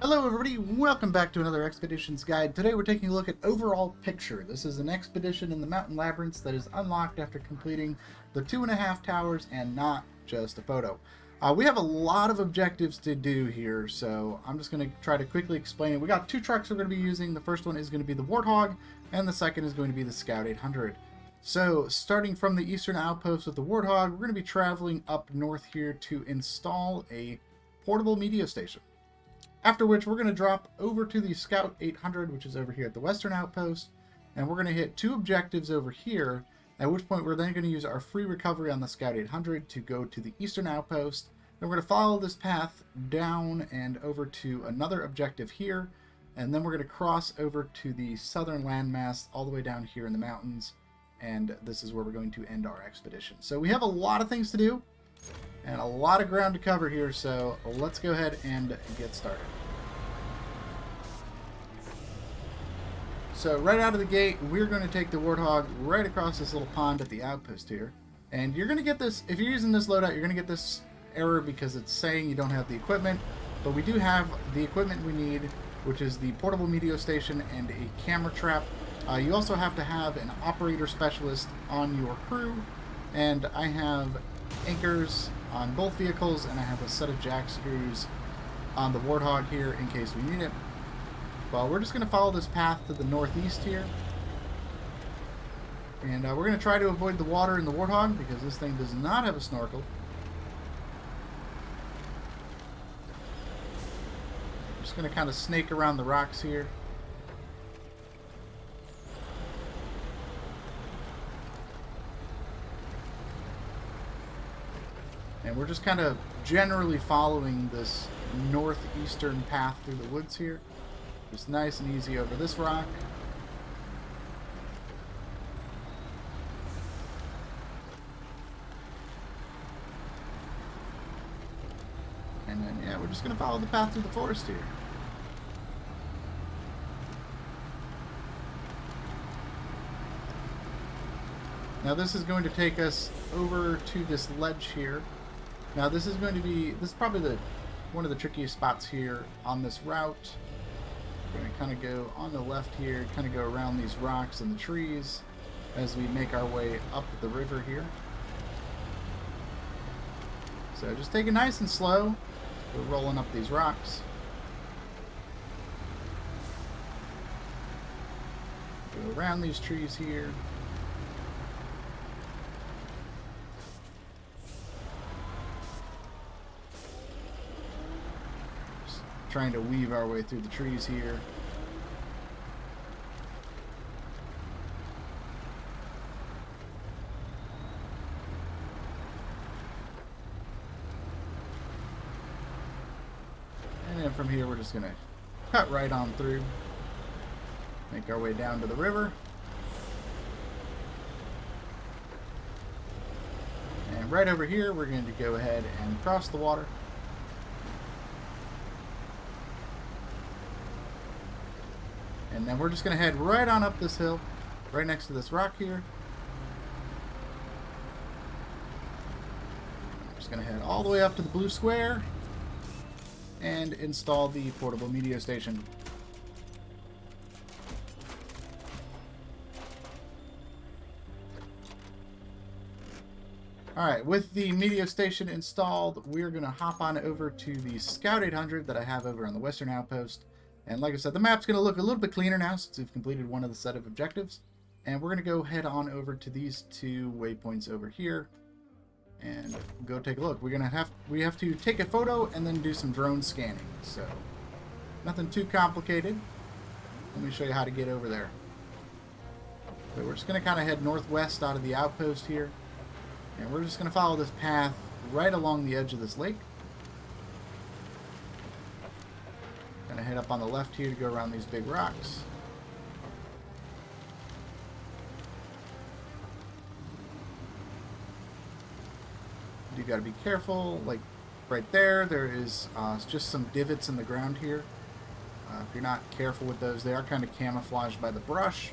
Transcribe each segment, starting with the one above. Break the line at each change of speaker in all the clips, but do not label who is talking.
Hello everybody, welcome back to another Expeditions Guide. Today we're taking a look at Overall Picture. This is an expedition in the Mountain Labyrinths that is unlocked after completing the 2.5 towers and not just a photo. We have a lot of objectives to do here, so I'm just going to try to quickly explain it. We got two trucks we're going to be using. The first one is going to be the Warthog, and the second is going to be the Scout 800. So, starting from the eastern outpost with the Warthog, we're going to be traveling up north here to install a portable media station. After which, we're going to drop over to the Scout 800, which is over here at the western outpost, and we're going to hit two objectives over here, at which point we're then going to use our free recovery on the Scout 800 to go to the eastern outpost. Then we're going to follow this path down and over to another objective here, and then we're going to cross over to the southern landmass all the way down here in the mountains, and this is where we're going to end our expedition. So we have a lot of things to do and a lot of ground to cover here, so let's go ahead and get started. So right out of the gate, we're going to take the Warthog right across this little pond at the outpost here. And you're going to get this, if you're using this loadout, you're going to get this error because it's saying you don't have the equipment. But we do have the equipment we need, which is the portable meteor station and a camera trap. You also have to have an operator specialist on your crew. And I have anchors on both vehicles, and I have a set of jack screws on the Warthog here in case we need it. Well, we're just going to follow this path to the northeast here. And we're going to try to avoid the water in the Warthog because this thing does not have a snorkel. Just going to kind of snake around the rocks here. And we're just kind of generally following this northeastern path through the woods here. Just nice and easy over this rock. And then, yeah, we're just going to follow the path through the forest here. Now this is going to take us over to this ledge here. Now this is probably one of the trickiest spots here on this route. We're going to kind of go on the left here, kind of go around these rocks and the trees as we make our way up the river here. So just take it nice and slow. We're rolling up these rocks. Go around these trees here. Trying to weave our way through the trees here. And then from here we're just going to cut right on through. Make our way down to the river. And right over here we're going to go ahead and cross the water. And then we're just going to head right on up this hill, right next to this rock here. I'm just going to head all the way up to the blue square and install the portable media station. Alright, with the media station installed, we're going to hop on over to the Scout 800 that I have over on the western outpost. And like I said, the map's going to look a little bit cleaner now since we've completed one of the set of objectives. And we're going to go head on over to these two waypoints over here and go take a look. We have to take a photo and then do some drone scanning. So nothing too complicated. Let me show you how to get over there. So we're just going to kind of head northwest out of the outpost here. And we're just going to follow this path right along the edge of this lake. Gonna head up on the left here to go around these big rocks. You gotta be careful, like right there is just some divots in the ground here. If you're not careful with those, they are kind of camouflaged by the brush.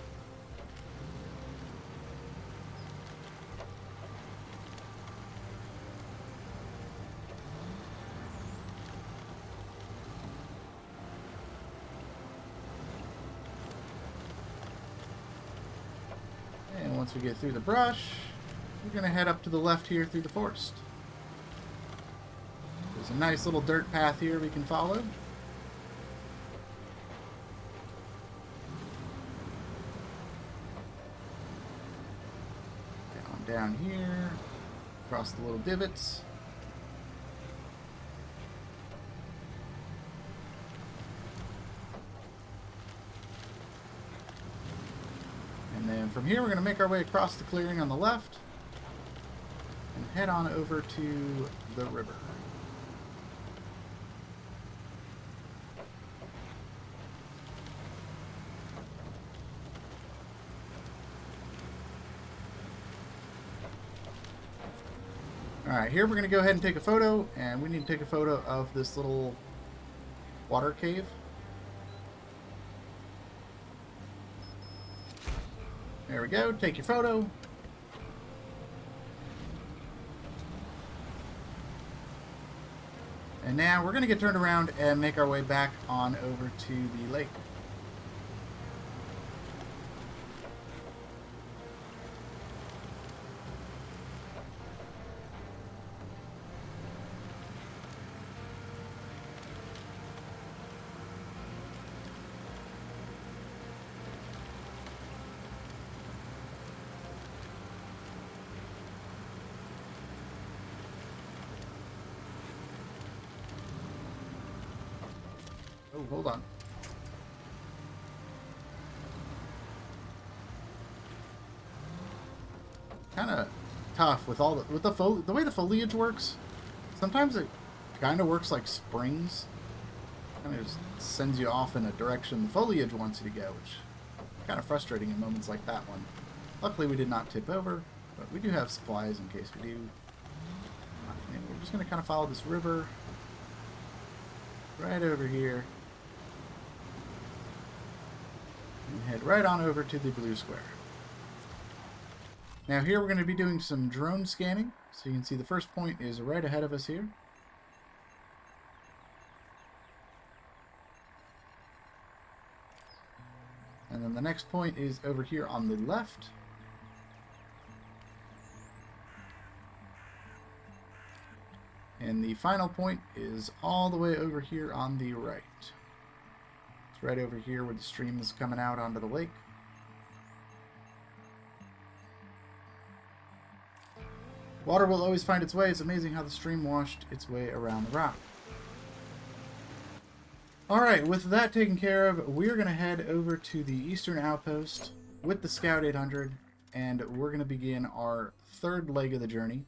once we get through the brush, we're going to head up to the left here through the forest. There's a nice little dirt path here we can follow. Down here, across the little divots. And then from here we're going to make our way across the clearing on the left and head on over to the river. Alright, here we're going to go ahead and take a photo, and we need to take a photo of this little water cave. There we go, take your photo. And now we're going to get turned around and make our way back on over to the lake. Oh, hold on. Kind of tough with all the way the foliage works. Sometimes it kind of works like springs. Kind of just sends you off in a direction the foliage wants you to go, which is kind of frustrating in moments like that one. Luckily, we did not tip over, but we do have supplies in case we do. And we're just going to kind of follow this river right over here. And head right on over to the blue square. Now here we're going to be doing some drone scanning. So you can see the first point is right ahead of us here. And then the next point is over here on the left. And the final point is all the way over here on the right. It's right over here where the stream is coming out onto the lake. Water will always find its way. It's amazing how the stream washed its way around the rock. Alright, with that taken care of, we're going to head over to the eastern outpost with the Scout 800, and we're going to begin our third leg of the journey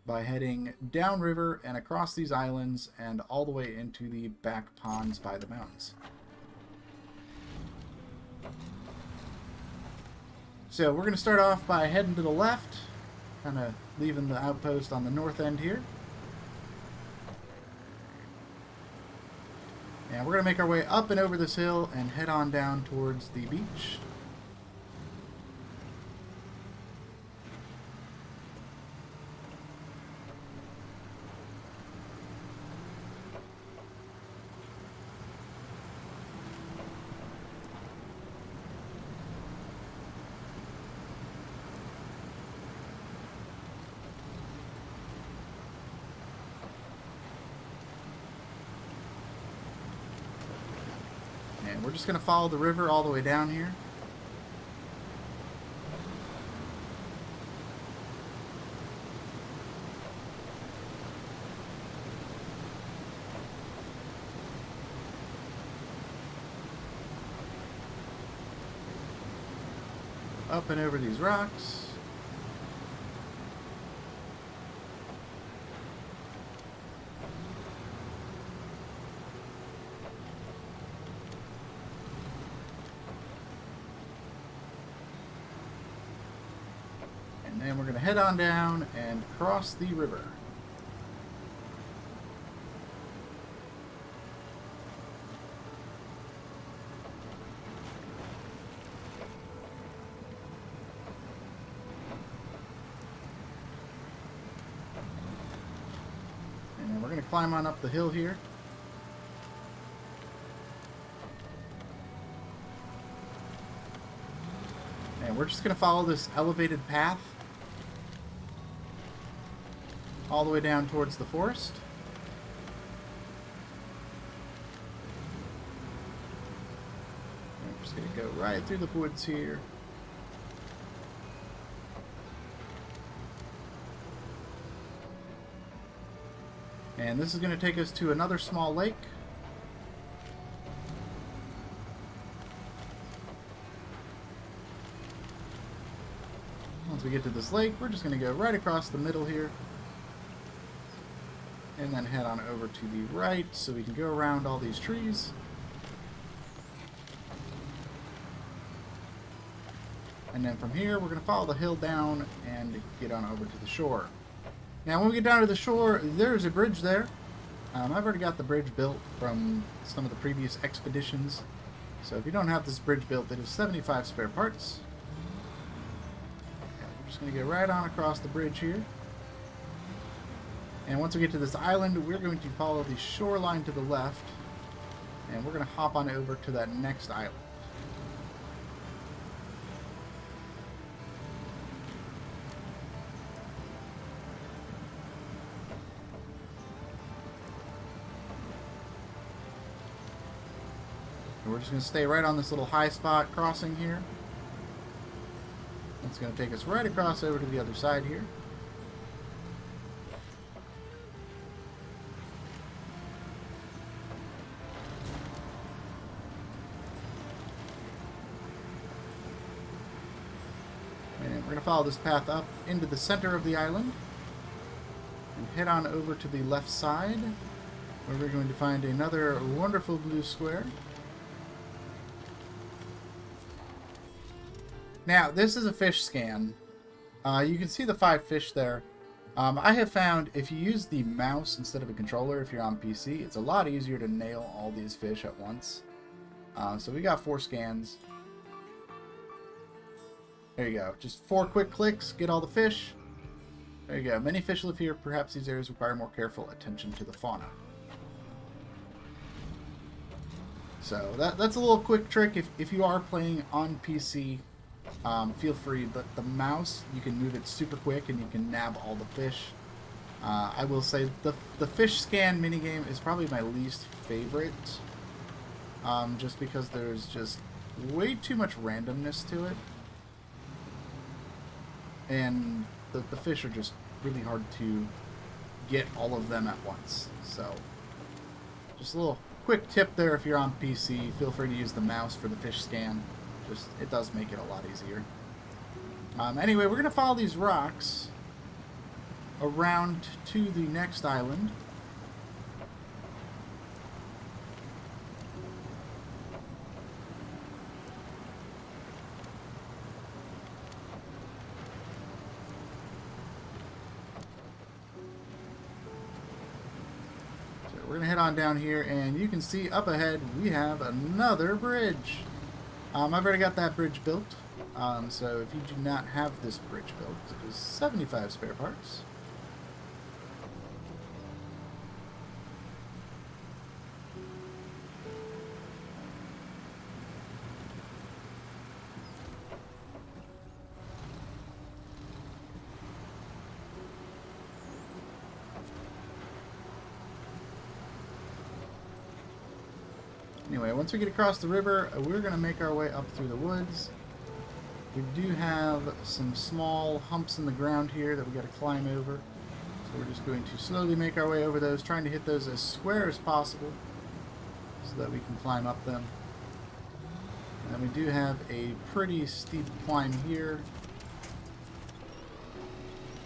by heading downriver and across these islands and all the way into the back ponds by the mountains. So we're going to start off by heading to the left, kind of leaving the outpost on the north end here. And we're going to make our way up and over this hill and head on down towards the beach. And we're just going to follow the river all the way down here. Up and over these rocks. And then we're going to head on down and cross the river. And then we're going to climb on up the hill here. And And we're just going to follow this elevated path all the way down towards the forest. And we're just going to go right through the woods here. And this is going to take us to another small lake. Once we get to this lake, we're just going to go right across the middle here. And then head on over to the right so we can go around all these trees. And then from here, we're going to follow the hill down and get on over to the shore. Now, when we get down to the shore, there's a bridge there. I've already got the bridge built from some of the previous expeditions. So if you don't have this bridge built, it is 75 spare parts. And we're just going to get right on across the bridge here. And once we get to this island, we're going to follow the shoreline to the left. And we're going to hop on over to that next island. And we're just going to stay right on this little high spot crossing here. It's going to take us right across over to the other side here. And we're going to follow this path up into the center of the island and head on over to the left side, where we're going to find another wonderful blue square. Now, this is a fish scan. You can see the 5 fish there. I have found if you use the mouse instead of a controller, if you're on PC, it's a lot easier to nail all these fish at once. So we got 4 scans. There you go. Just 4 quick clicks, get all the fish. There you go. Many fish live here. Perhaps these areas require more careful attention to the fauna. So that's a little quick trick. If you are playing on PC, feel free, but the mouse, you can move it super quick and you can nab all the fish. I will say the fish scan minigame is probably my least favorite, just because there's just way too much randomness to it. And the fish are just really hard to get all of them at once. So, just a little quick tip there if you're on PC. Feel free to use the mouse for the fish scan. Just, it does make it a lot easier. Anyway, we're going to follow these rocks around to the next island. So we're going to head on down here, and you can see up ahead we have another bridge. I've already got that bridge built, so if you do not have this bridge built, it is 75 spare parts. Anyway, once we get across the river, we're going to make our way up through the woods. We do have some small humps in the ground here that we got to climb over. So we're just going to slowly make our way over those, trying to hit those as square as possible so that we can climb up them. And we do have a pretty steep climb here.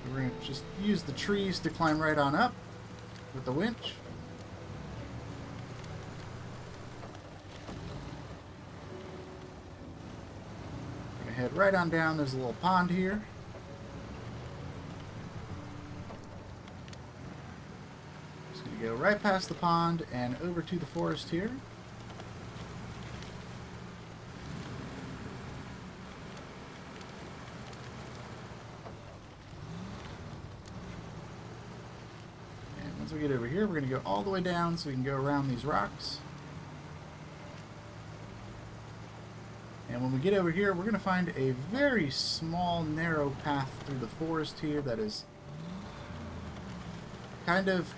We're going to just use the trees to climb right on up with the winch. Head right on down. There's a little pond here. Just going to go right past the pond and over to the forest here. And once we get over here, we're going to go all the way down so we can go around these rocks. And when we get over here, we're going to find a very small, narrow path through the forest here that is kind of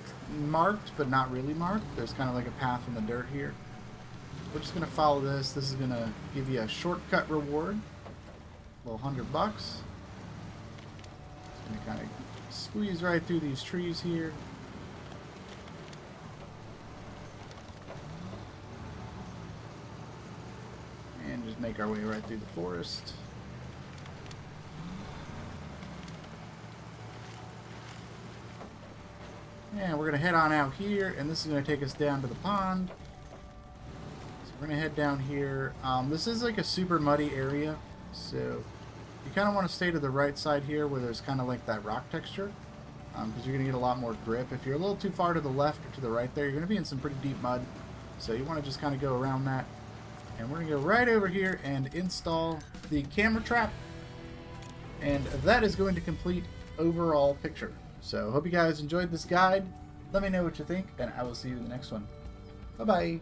marked, but not really marked. There's kind of like a path in the dirt here. We're just going to follow this. This is going to give you a shortcut reward. A little $100. Just going to kind of squeeze right through these trees here. And just make our way right through the forest. And we're going to head on out here, and this is going to take us down to the pond. So we're going to head down here. This is like a super muddy area, so you kind of want to stay to the right side here where there's kind of like that rock texture, because you're going to get a lot more grip. If you're a little too far to the left or to the right there, you're going to be in some pretty deep mud, so you want to just kind of go around that. And we're going to go right over here and install the camera trap, and that is going to complete overall picture. So hope you guys enjoyed this guide. Let me know what you think, and I will see you in the next one. Bye-bye.